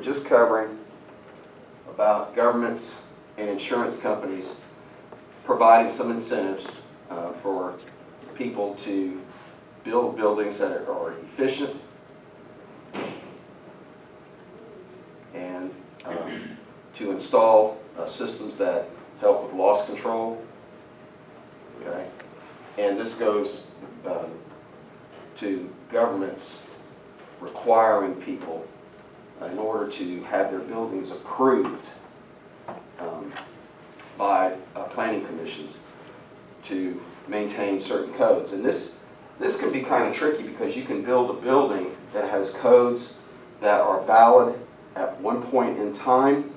just covering about governments and insurance companies providing some incentives for people to build buildings that are efficient and to install systems that help with loss control. Okay, and this goes to governments requiring people in order to have their buildings approved by planning commissions to maintain certain codes. And this can be kind of tricky because you can build a building that has codes that are valid at one point in time,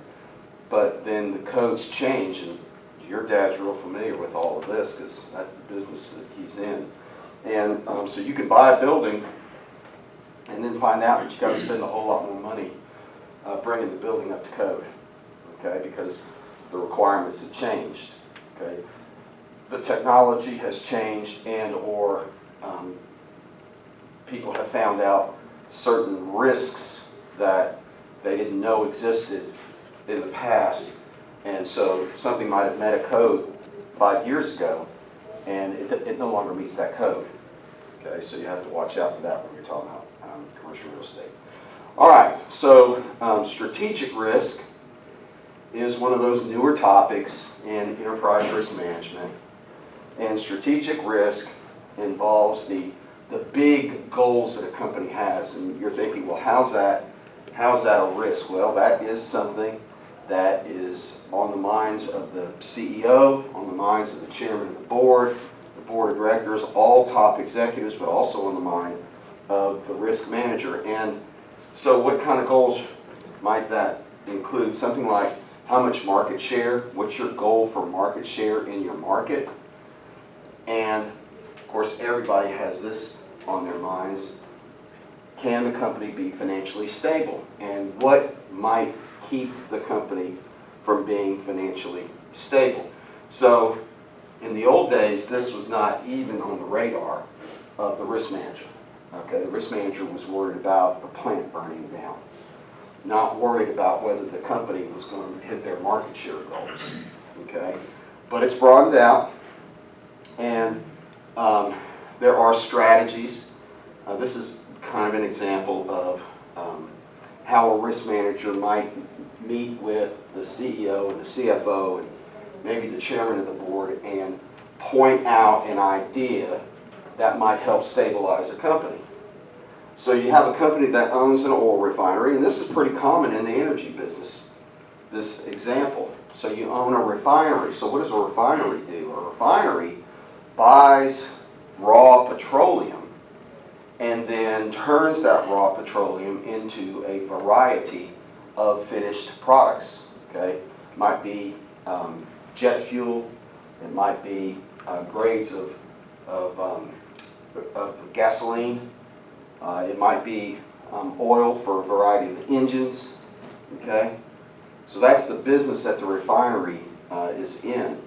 but then the codes change, and your dad's real familiar with all of this because that's the business that he's in. And so you can buy a building and then find out that you've got to spend a whole lot more money bringing the building up to code, okay, because the requirements have changed, okay. The technology has changed, and or people have found out certain risks that they didn't know existed in the past, and so something might have met a code 5 years ago, and it no longer meets that code. Okay, so you have to watch out for that when you're talking about commercial real estate. All right, so strategic risk is one of those newer topics in enterprise risk management, and strategic risk involves the big goals that a company has, and you're thinking, well, how's that a risk? Well, that is something that is on the minds of the CEO, on the minds of the chairman of the board of directors, all top executives, but also on the mind of the risk manager. And so what kind of goals might that include? Something like how much market share, what's your goal for market share in your market? And of course, everybody has this on their minds. Can the company be financially stable? And what might keep the company from being financially stable? So in the old days, this was not even on the radar of the risk manager. Okay, the risk manager was worried about the plant burning down, not worried about whether the company was going to hit their market share goals. Okay, but it's broadened out, and there are strategies. This is kind of an example of how a risk manager might meet with the CEO and the CFO and maybe the chairman of the board and point out an idea that might help stabilize a company. So you have a company that owns an oil refinery, and this is pretty common in the energy business, this example. So you own a refinery. So what does a refinery do? A refinery buys raw petroleum and then turns that raw petroleum into a variety of finished products. Okay, it might be jet fuel, it might be grades of gasoline, it might be oil for a variety of engines. Okay, so that's the business that the refinery is in,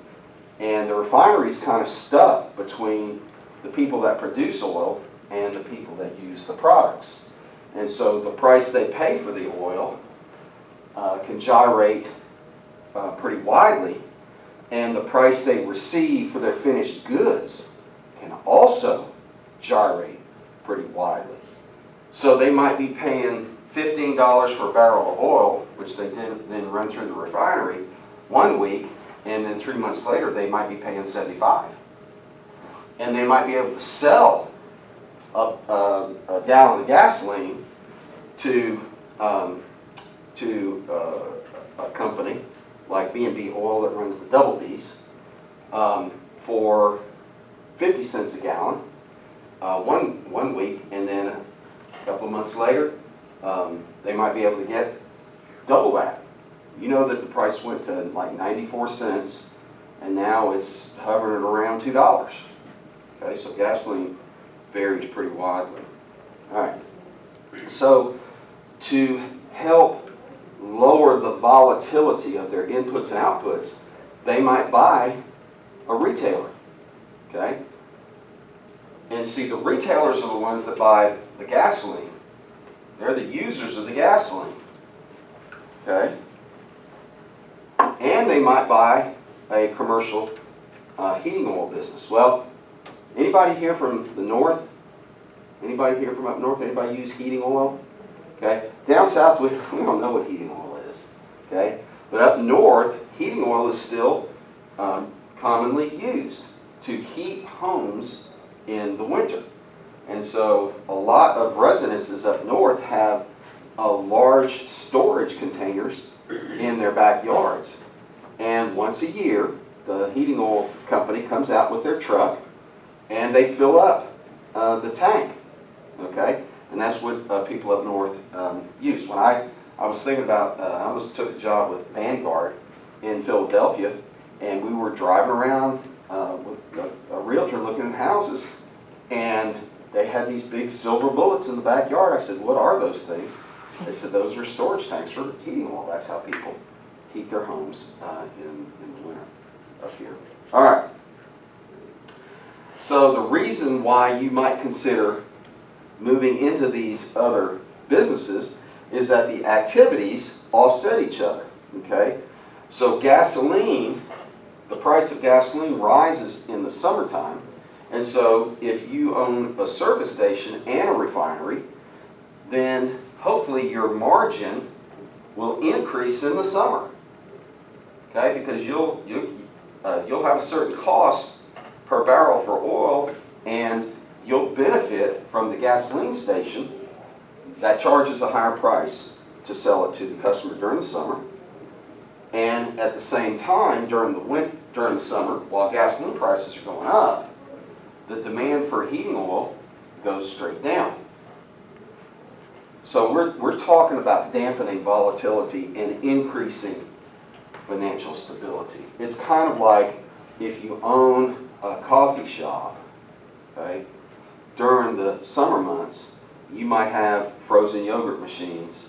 and the refinery is kind of stuck between the people that produce oil and the people that use the products. And so the price they pay for the oil can gyrate pretty widely, and the price they receive for their finished goods can also gyrate pretty widely. So they might be paying $15 for a barrel of oil, which they then run through the refinery 1 week, and then 3 months later they might be paying $75. And they might be able to sell a gallon of gasoline to a company like B&B Oil that runs the Double B's for 50 cents a gallon one week, and then a couple of months later they might be able to get double that. You know that the price went to like 94 cents, and now it's hovering around $2. Okay, so gasoline varies pretty widely. All right, so to help lower the volatility of their inputs and outputs, they might buy a retailer. Okay, and see, the retailers are the ones that buy the gasoline. They're the users of the gasoline. okay? And they might buy a commercial heating oil business. Well, anybody here from the north? Anybody here from up north? Anybody use heating oil? Okay. Down south, we don't know what heating oil is. Okay. But up north, heating oil is still commonly used to heat homes in the winter. And so a lot of residences up north have large storage containers in their backyards. And once a year, the heating oil company comes out with their truck and they fill up the tank. Okay? And that's what people up north use. When I was thinking about, I almost took a job with Vanguard in Philadelphia, and we were driving around with a realtor looking at houses, and they had these big silver bullets in the backyard. I said, what are those things? They said, those are storage tanks for heating oil. That's how people heat their homes in the winter up here. All right. So the reason why you might consider moving into these other businesses is that the activities offset each other, okay? So gasoline, the price of gasoline rises in the summertime, and so if you own a service station and a refinery, then hopefully your margin will increase in the summer, okay? Because you'll have a certain cost per barrel for oil, and you'll benefit from the gasoline station that charges a higher price to sell it to the customer during the summer. And at the same time, during the summer, while gasoline prices are going up, the demand for heating oil goes straight down. So we're talking about dampening volatility and increasing financial stability. It's kind of like if you own a coffee shop, okay? During the summer months, you might have frozen yogurt machines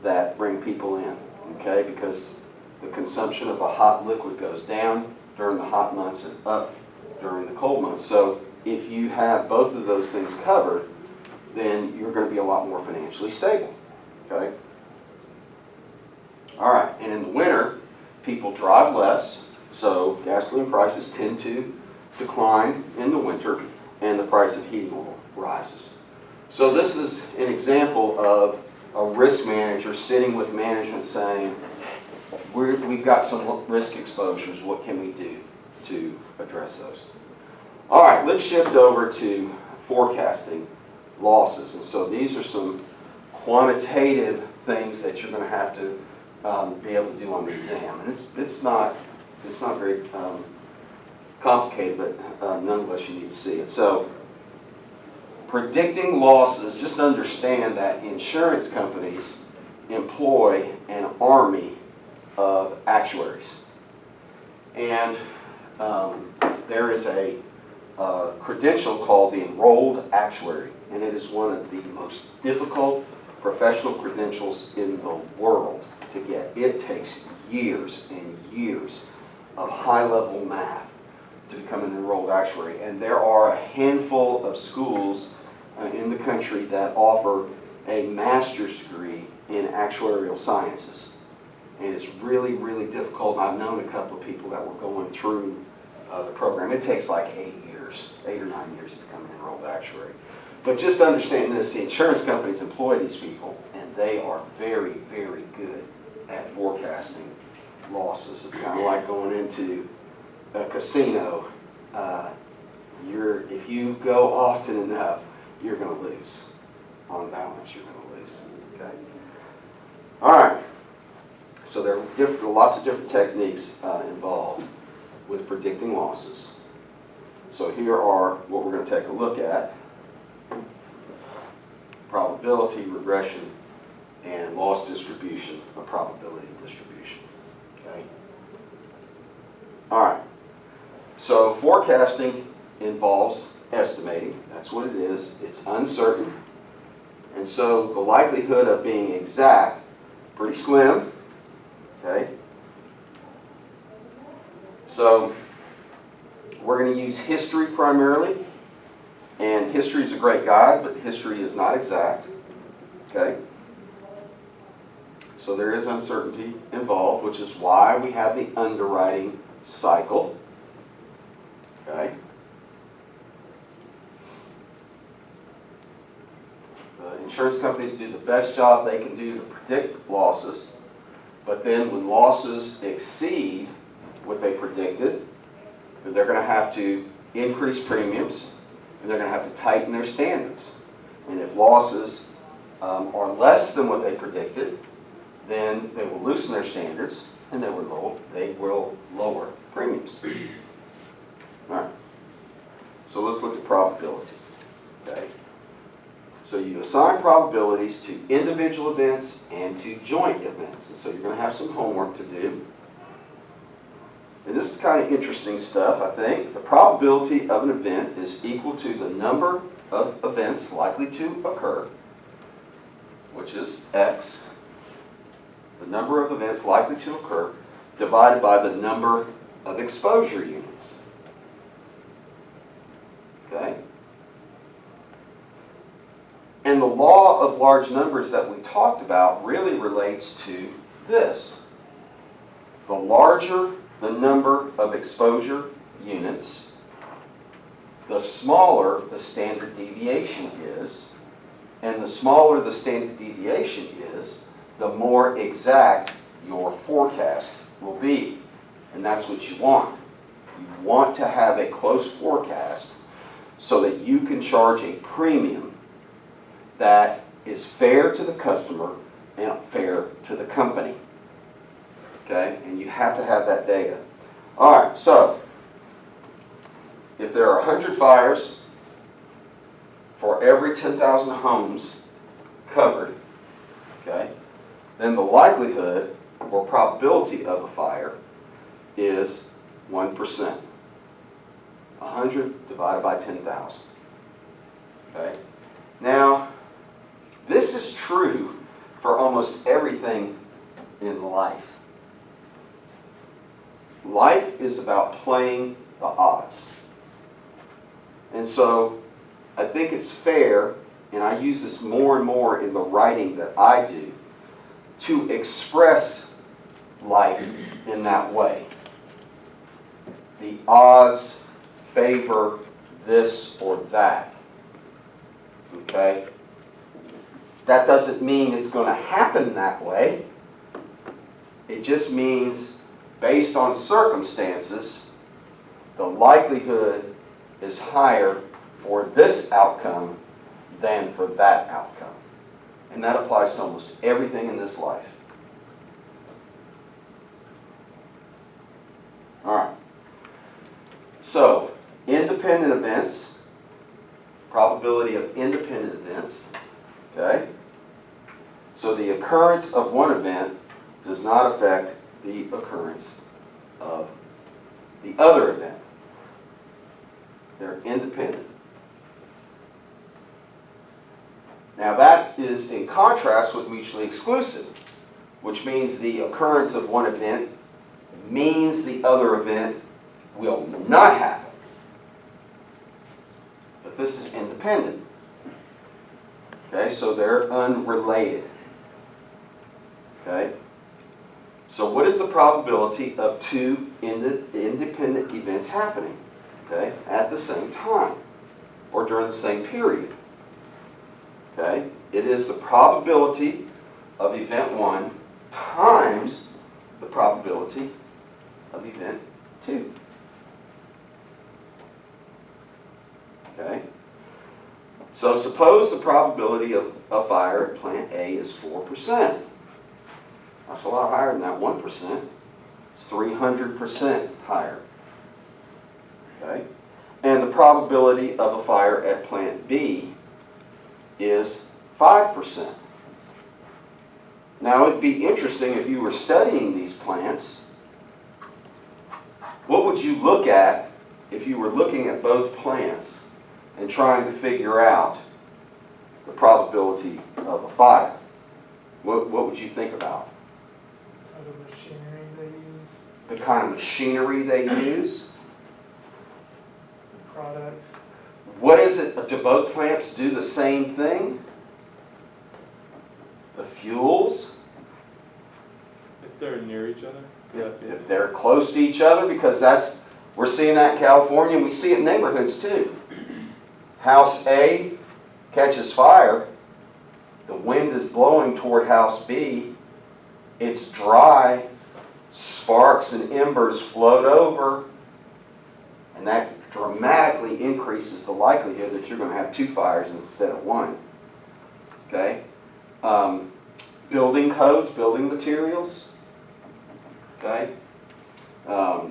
that bring people in, okay? Because the consumption of a hot liquid goes down during the hot months and up during the cold months. So if you have both of those things covered, then you're going to be a lot more financially stable, okay? All right, and in the winter, people drive less, so gasoline prices tend to decline in the winter, and the price of heating oil rises. So this is an example of a risk manager sitting with management saying, we've got some risk exposures, what can we do to address those? All right, let's shift over to forecasting losses. And so these are some quantitative things that you're going to have to be able to do on the exam. And it's not very complicated, but nonetheless you need to see it. So predicting losses, just understand that insurance companies employ an army of actuaries. And there is a credential called the Enrolled Actuary, and it is one of the most difficult professional credentials in the world to get. It takes years and years of high-level math to become an enrolled actuary, and there are a handful of schools in the country that offer a master's degree in actuarial sciences. And it's really, really difficult. I've known a couple of people that were going through the program. It takes like 8 or 9 years to become an enrolled actuary. But just understand this, the insurance companies employ these people, and they are very, very good at forecasting losses. It's kind of like going into a casino. If you go often enough, you're going to lose. On balance, you're going to lose. Okay. All right. So there are lots of different techniques involved with predicting losses. So here are what we're going to take a look at: probability, regression, and loss distribution, a probability distribution. Okay. All right. So forecasting involves estimating. That's what it is. It's uncertain. And so the likelihood of being exact, pretty slim. Okay. So we're going to use history primarily. And history is a great guide, but history is not exact. Okay. So there is uncertainty involved, which is why we have the underwriting cycle. Okay? The insurance companies do the best job they can do to predict losses, but then when losses exceed what they predicted, then they're going to have to increase premiums, and they're going to have to tighten their standards. And if losses are less than what they predicted, then they will loosen their standards, and they will lower premiums. All right. So let's look at probability. Okay. So you assign probabilities to individual events and to joint events. And so you're going to have some homework to do. And this is kind of interesting stuff, I think. The probability of an event is equal to the number of events likely to occur, which is X, the number of events likely to occur, divided by the number of exposure units. Okay? And the law of large numbers that we talked about really relates to this. The larger the number of exposure units, the smaller the standard deviation is, and the smaller the standard deviation is, the more exact your forecast will be. And that's what you want. You want to have a close forecast so that you can charge a premium that is fair to the customer and fair to the company. Okay? And you have to have that data. All right, so if there are 100 fires for every 10,000 homes covered, okay, then the likelihood or probability of a fire is 1%. 100 divided by 10,000. Okay? Now, this is true for almost everything in life. Life is about playing the odds. And so, I think it's fair, and I use this more and more in the writing that I do, to express life in that way. The odds favor this or that. Okay? That doesn't mean it's going to happen that way. It just means, based on circumstances, the likelihood is higher for this outcome than for that outcome. And that applies to almost everything in this life. All right. So, independent events, probability of independent events, okay? So the occurrence of one event does not affect the occurrence of the other event. They're independent. Now that is in contrast with mutually exclusive, which means the occurrence of one event means the other event will not happen. But this is independent. Okay, so they're unrelated. Okay? So what is the probability of two independent events happening, okay, at the same time or during the same period? Okay? It is the probability of event 1 times the probability of event 2. Okay? So suppose the probability of a fire at plant A is 4%. That's a lot higher than that 1%. It's 300% higher. Okay? And the probability of a fire at plant B is 5%. Now it'd be interesting if you were studying these plants, what would you look at if you were looking at both plants and trying to figure out the probability of a fire? What would you think about? The machinery they use. The kind of machinery they use. The products. What is it? Do both plants do the same thing? The fuels? If they're near each other? If they're close to each other, because we're seeing that in California, and we see it in neighborhoods too. House A catches fire, the wind is blowing toward house B, it's dry, sparks and embers float over, and that dramatically increases the likelihood that you're going to have 2 fires instead of 1. Okay? Building codes, building materials. Okay? The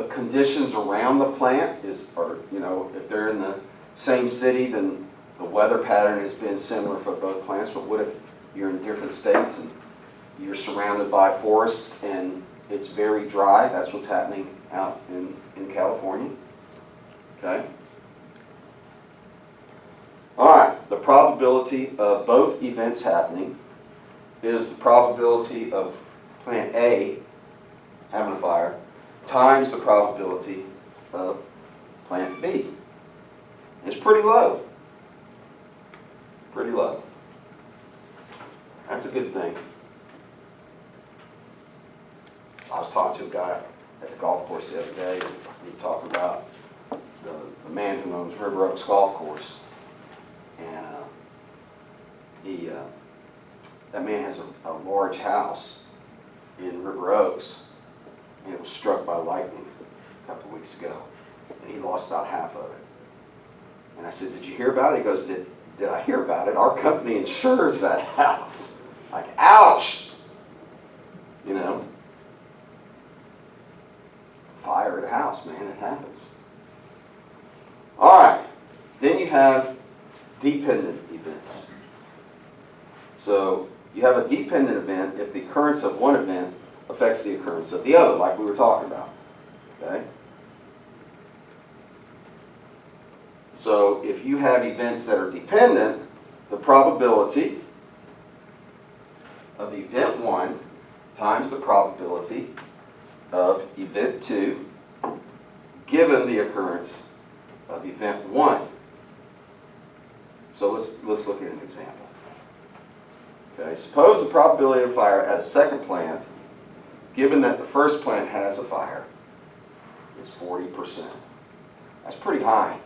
conditions around the plant are, if they're in the same city, then the weather pattern has been similar for both plants. But what if you're in different states and you're surrounded by forests and it's very dry? That's what's happening out in California. Okay? All right, the probability of both events happening is the probability of plant A having a fire times the probability of plant B. It's pretty low. Pretty low. That's a good thing. I was talking to a guy at the golf course the other day, and we were talking about the man who owns River Oaks Golf Course. And that man has a large house in River Oaks, and it was struck by lightning a couple of weeks ago, and he lost about half of it. And I said, "Did you hear about it?" He goes, Did I hear about it? Our company insures that house." Like, ouch! Fire at a house, man, it happens. All right, then you have dependent events. So you have a dependent event if the occurrence of one event affects the occurrence of the other, like we were talking about. Okay? So if you have events that are dependent, the probability of event 1 times the probability of event 2 given the occurrence of event 1. So let's look at an example. Okay, suppose the probability of fire at a second plant, given that the first plant has a fire, is 40%. That's pretty high.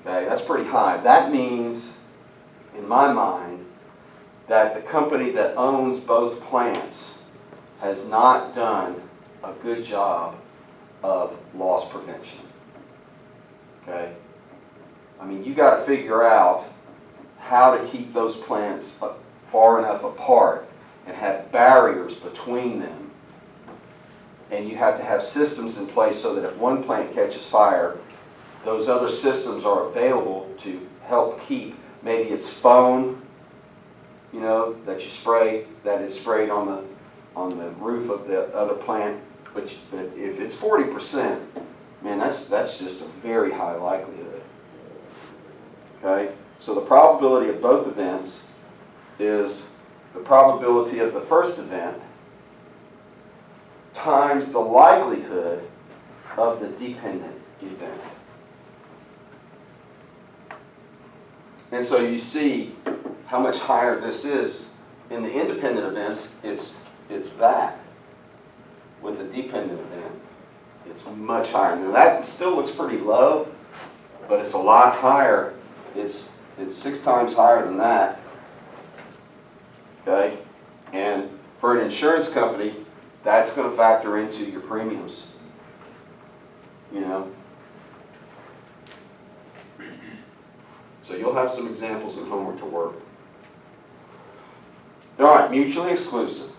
Okay, that's pretty high. That means, in my mind, that the company that owns both plants has not done a good job of loss prevention. Okay? I mean, you got to figure out how to keep those plants far enough apart and have barriers between them. And you have to have systems in place so that if one plant catches fire, those other systems are available to help keep. Maybe it's foam, that you spray, that is sprayed on the roof of the other plant. But if it's 40%, man, that's just a very high likelihood. Okay? So the probability of both events is the probability of the first event times the likelihood of the dependent event. And so you see how much higher this is. In the independent events, it's that. With the dependent event, it's much higher. Now that still looks pretty low, but it's a lot higher. It's 6 times higher than that. Okay? And for an insurance company, that's going to factor into your premiums. So you'll have some examples and homework to work. All right, mutually exclusive.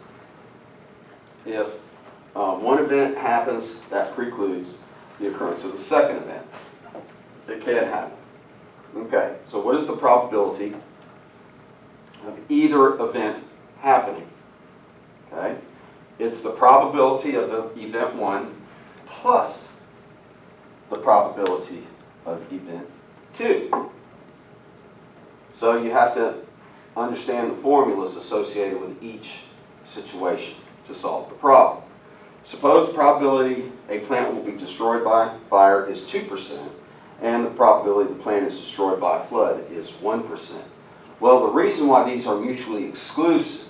If one event happens, that precludes the occurrence of the second event. It can happen. Okay, so what is the probability of either event happening? Okay, it's the probability of the event 1 plus the probability of event 2. So you have to understand the formulas associated with each situation to solve the problem. Suppose the probability a plant will be destroyed by fire is 2%, and the probability the plant is destroyed by a flood is 1%. Well, the reason why these are mutually exclusive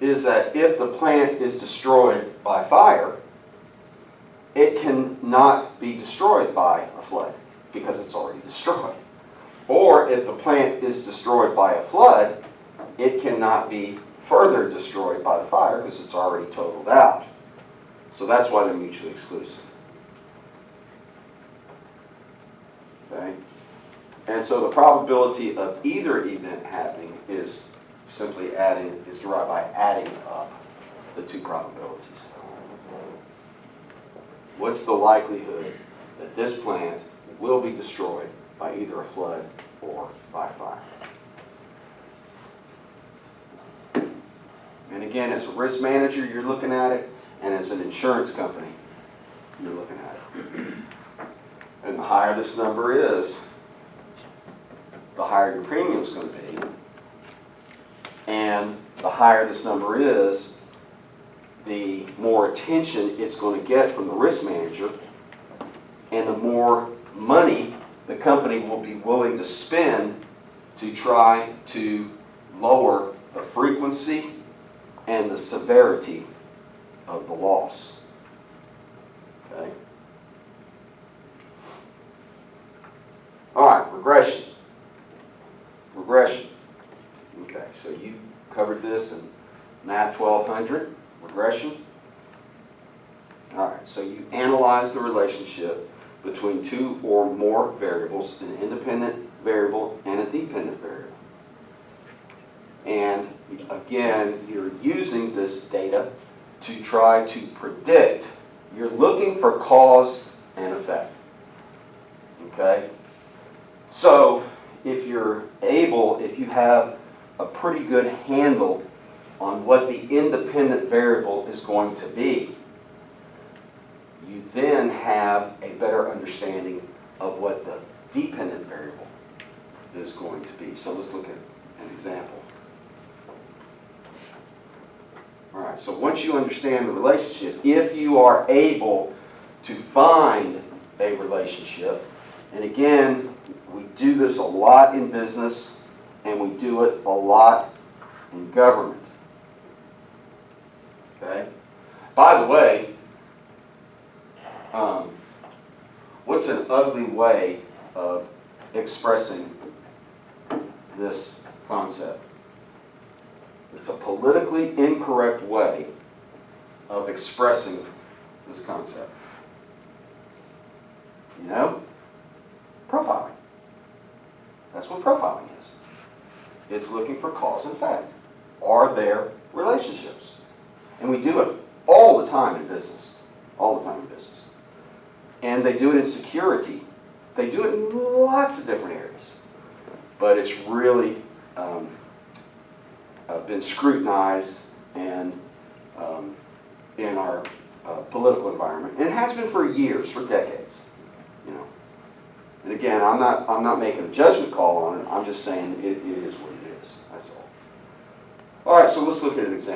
is that if the plant is destroyed by fire, it cannot be destroyed by a flood because it's already destroyed. Or if the plant is destroyed by a flood, it cannot be further destroyed by the fire because it's already totaled out. So that's why they're mutually exclusive. Okay? And so the probability of either event happening is derived by adding up the two probabilities. What's the likelihood that this plant will be destroyed by either a flood or by fire? And again, as a risk manager, you're looking at it, and as an insurance company, you're looking at it. And the higher this number is, the higher your premium is going to be. And the higher this number is, the more attention it's going to get from the risk manager, and the more money the company will be willing to spend to try to lower the frequency and the severity of the loss. Okay? All right, regression. Regression. Okay, so you covered this in Math 1200, regression. All right, so you analyze the relationship between two or more variables, an independent variable and a dependent variable. And again, you're using this data to try to predict. You're looking for cause and effect. Okay? So if you have a pretty good handle on what the independent variable is going to be, you then have a better understanding of what the dependent variable is going to be. So let's look at an example. All right, so once you understand the relationship, if you are able to find a relationship, and again, we do this a lot in business, and we do it a lot in government. Okay? By the way, what's an ugly way of expressing this concept? It's a politically incorrect way of expressing this concept. You know? Profiling. That's what profiling is. It's looking for cause and effect. Are there relationships? And we do it all the time in business. All the time in business. And they do it in security. They do it in lots of different areas. But it's really been scrutinized and in our political environment. And it has been for years, for decades. You know. And again, I'm not making a judgment call on it. I'm just saying it is what it is. That's all. All right, so let's look at an example.